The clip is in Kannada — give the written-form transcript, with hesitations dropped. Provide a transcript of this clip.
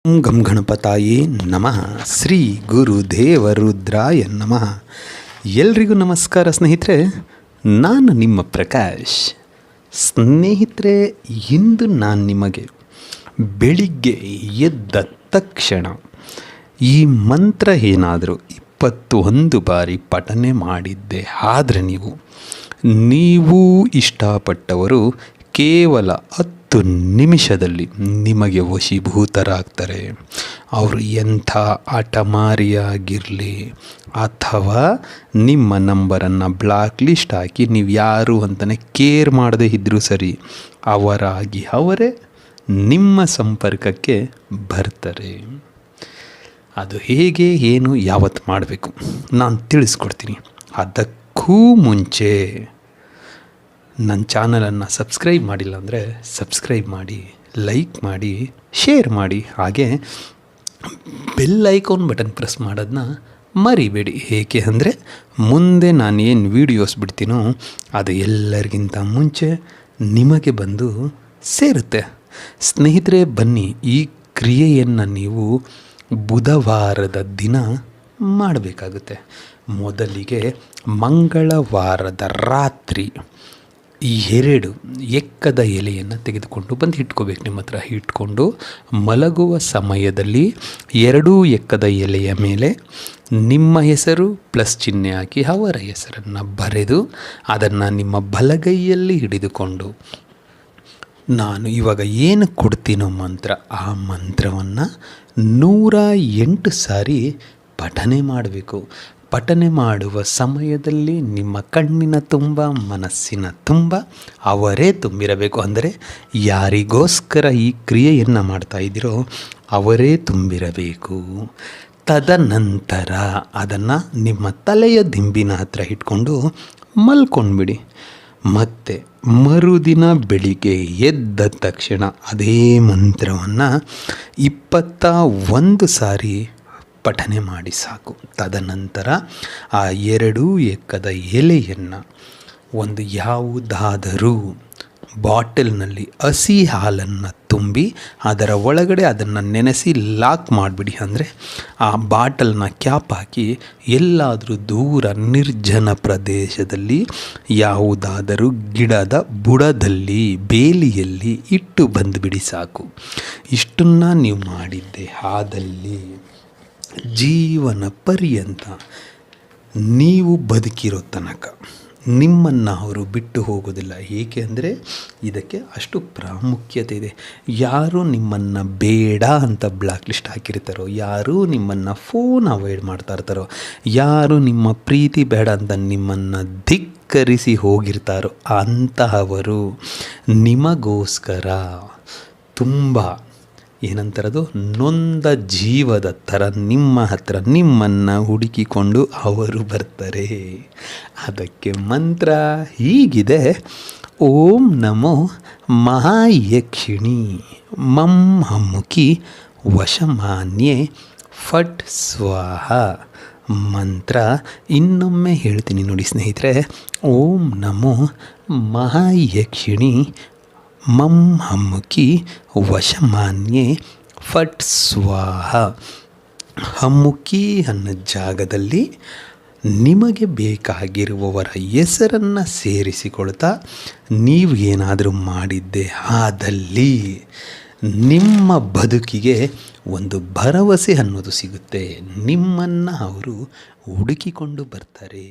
ಓಂ ಗಂ ಗಣಪತಾಯೇ ನಮಃ. ಶ್ರೀ ಗುರುದೇವ ರುದ್ರಾಯ ನಮಃ. ಎಲ್ರಿಗೂ ನಮಸ್ಕಾರ ಸ್ನೇಹಿತರೆ, ನಾನು ನಿಮ್ಮ ಪ್ರಕಾಶ್. ಸ್ನೇಹಿತರೆ, ಇಂದು ನಾನು ನಿಮಗೆ ಬೆಳಿಗ್ಗೆ ಎದ್ದ ತಕ್ಷಣ ಈ ಮಂತ್ರ ಏನಾದರೂ 21 ಬಾರಿ ಪಠನೆ ಮಾಡಿದ್ದೆ ಆದರೆ ನೀವು ಇಷ್ಟಪಟ್ಟವರು ಕೇವಲ 10 ನಿಮಿಷದಲ್ಲಿ ನಿಮಗೆ ವಶೀಭೂತರಾಗ್ತಾರೆ. ಅವರು ಎಂಥ ಹಠಮಾರಿಯಾಗಿರಲಿ ಅಥವಾ ನಿಮ್ಮ ನಂಬರನ್ನು ಬ್ಲಾಕ್ ಲಿಸ್ಟ್ ಹಾಕಿ ನೀವು ಯಾರು ಅಂತಲೇ ಕೇರ್ ಮಾಡದೇ ಇದ್ದರೂ ಸರಿ, ಅವರೇ ನಿಮ್ಮ ಸಂಪರ್ಕಕ್ಕೆ ಬರ್ತಾರೆ. ಅದು ಹೇಗೆ, ಏನು, ಯಾವತ್ತು ಮಾಡಬೇಕು ನಾನು ತಿಳಿಸ್ಕೊಡ್ತೀನಿ. ಅದಕ್ಕೂ ಮುಂಚೆ ನನ್ನ ಚಾನಲನ್ನು ಸಬ್ಸ್ಕ್ರೈಬ್ ಮಾಡಿಲ್ಲ ಅಂದರೆ ಸಬ್ಸ್ಕ್ರೈಬ್ ಮಾಡಿ, ಲೈಕ್ ಮಾಡಿ, ಶೇರ್ ಮಾಡಿ, ಹಾಗೆ ಬೆಲ್ ಐಕಾನ್ ಬಟನ್ ಪ್ರೆಸ್ ಮಾಡೋದನ್ನ ಮರಿಬೇಡಿ. ಏಕೆ ಅಂದರೆ ಮುಂದೆ ನಾನು ಏನು ವೀಡಿಯೋಸ್ ಬಿಡ್ತೀನೋ ಅದು ಎಲ್ಲರಿಗಿಂತ ಮುಂಚೆ ನಿಮಗೆ ಬಂದು ಸೇರುತ್ತೆ. ಸ್ನೇಹಿತರೆ, ಬನ್ನಿ, ಈ ಕ್ರಿಯೆಯನ್ನು ನೀವು ಬುಧವಾರದ ದಿನ ಮಾಡಬೇಕಾಗುತ್ತೆ. ಮೊದಲಿಗೆ ಮಂಗಳವಾರದ ರಾತ್ರಿ 2 ಎಕ್ಕದ ಎಲೆಯನ್ನು ತೆಗೆದುಕೊಂಡು ಬಂದು ಇಟ್ಕೋಬೇಕು. ನಿಮ್ಮ ಹತ್ರ ಇಟ್ಕೊಂಡು ಮಲಗುವ ಸಮಯದಲ್ಲಿ 2 ಎಕ್ಕದ ಎಲೆಯ ಮೇಲೆ ನಿಮ್ಮ ಹೆಸರು ಪ್ಲಸ್ ಚಿಹ್ನೆ ಹಾಕಿ ಅವರ ಹೆಸರನ್ನು ಬರೆದು ಅದನ್ನು ನಿಮ್ಮ ಬಲಗೈಯಲ್ಲಿ ಹಿಡಿದುಕೊಂಡು ನಾನು ಇವಾಗ ಏನು ಕೊಡ್ತೀನೋ ಮಂತ್ರ, ಆ ಮಂತ್ರವನ್ನು 108 ಸಾರಿ ಪಠನೆ ಮಾಡಬೇಕು. ಪಠನೆ ಮಾಡುವ ಸಮಯದಲ್ಲಿ ನಿಮ್ಮ ಕಣ್ಣಿನ ತುಂಬ, ಮನಸ್ಸಿನ ತುಂಬ ಅವರೇ ತುಂಬಿರಬೇಕು. ಅಂದರೆ ಯಾರಿಗೋಸ್ಕರ ಈ ಕ್ರಿಯೆಯನ್ನು ಮಾಡ್ತಾ ಇದ್ದೀರೋ ಅವರೇ ತುಂಬಿರಬೇಕು. ತದನಂತರ ಅದನ್ನು ನಿಮ್ಮ ತಲೆಯ ದಿಂಬಿನ ಹತ್ರ ಇಟ್ಕೊಂಡು ಮಲ್ಕೊಂಡ್ಬಿಡಿ. ಮತ್ತು ಮರುದಿನ ಬೆಳಿಗ್ಗೆ ಎದ್ದ ತಕ್ಷಣ ಅದೇ ಮಂತ್ರವನ್ನು 21 ಸಾರಿ ಪಠನೆ ಮಾಡಿ ಸಾಕು. ತದನಂತರ ಆ 2 ಎಕ್ಕದ ಎಲೆಯನ್ನು ಒಂದು ಯಾವುದಾದರೂ ಬಾಟಲ್ನಲ್ಲಿ ಹಸಿ ಹಾಲನ್ನು ತುಂಬಿ ಅದರ ಒಳಗಡೆ ಅದನ್ನು ನೆನೆಸಿ ಲಾಕ್ ಮಾಡಿಬಿಡಿ. ಅಂದರೆ ಆ ಬಾಟಲ್ನ ಕ್ಯಾಪ್ ಹಾಕಿ ಎಲ್ಲಾದರೂ ದೂರ ನಿರ್ಜನ ಪ್ರದೇಶದಲ್ಲಿ ಯಾವುದಾದರೂ ಗಿಡದ ಬುಡದಲ್ಲಿ, ಬೇಲಿಯಲ್ಲಿ ಇಟ್ಟು ಬಂದುಬಿಡಿ ಸಾಕು. ಇಷ್ಟನ್ನು ನೀವು ಮಾಡಿದ್ದೆ ಆದಲ್ಲಿ ಜೀವನ ಪರ್ಯಂತ ನೀವು ಬದುಕಿರೋ ತನಕ ನಿಮ್ಮನ್ನು ಅವರು ಬಿಟ್ಟು ಹೋಗೋದಿಲ್ಲ. ಏಕೆ ಅಂದರೆ ಇದಕ್ಕೆ ಅಷ್ಟು ಪ್ರಾಮುಖ್ಯತೆ ಇದೆ. ಯಾರು ನಿಮ್ಮನ್ನು ಬೇಡ ಅಂತ ಬ್ಲಾಕ್ ಲಿಸ್ಟ್ ಹಾಕಿರ್ತಾರೋ, ಯಾರು ನಿಮ್ಮನ್ನು ಫೋನ್ ಅವಾಯ್ಡ್ ಮಾಡ್ತಾ ಇರ್ತಾರೋ, ಯಾರು ನಿಮ್ಮ ಪ್ರೀತಿ ಬೇಡ ಅಂತ ನಿಮ್ಮನ್ನು ಧಿಕ್ಕರಿಸಿ ಹೋಗಿರ್ತಾರೋ ಅಂತಹವರು ನಿಮಗೋಸ್ಕರ ತುಂಬ ಏನಂತಾರದು ನೊಂದ ಜೀವದ ಥರ ನಿಮ್ಮ ಹತ್ರ ನಿಮ್ಮನ್ನು ಹುಡುಕಿಕೊಂಡು ಅವರು ಬರ್ತಾರೆ. ಅದಕ್ಕೆ ಮಂತ್ರ ಹೀಗಿದೆ: ಓಂ ನಮೋ ಮಹಾಯಕ್ಷಿಣಿ ಮಂ ಹಮ್ಮುಖಿ ವಶಮಾನ್ಯೆ ಫಟ್ ಸ್ವಾಹ. ಮಂತ್ರ ಇನ್ನೊಮ್ಮೆ ಹೇಳ್ತೀನಿ ನೋಡಿ ಸ್ನೇಹಿತರೆ. ಓಂ ನಮೋ ಮಹಾಯಕ್ಷಿಣಿ ಮಂ ಹಮ್ಮುಖಿ ವಶಮಾನ್ಯೆ ಫಟ್ ಸ್ವಾಹ. ಹಮ್ಮುಖಿ ಅನ್ನೋ ಜಾಗದಲ್ಲಿ ನಿಮಗೆ ಬೇಕಾಗಿರುವವರ ಹೆಸರನ್ನು ಸೇರಿಸಿಕೊಳ್ತಾ ನೀವು ಏನಾದರೂ ಮಾಡಿದ್ದೆ ಆದಲ್ಲಿ ನಿಮ್ಮ ಬದುಕಿಗೆ ಒಂದು ಭರವಸೆ ಅನ್ನೋದು ಸಿಗುತ್ತೆ. ನಿಮ್ಮನ್ನು ಅವರು ಹುಡುಕಿಕೊಂಡು ಬರ್ತಾರೆ.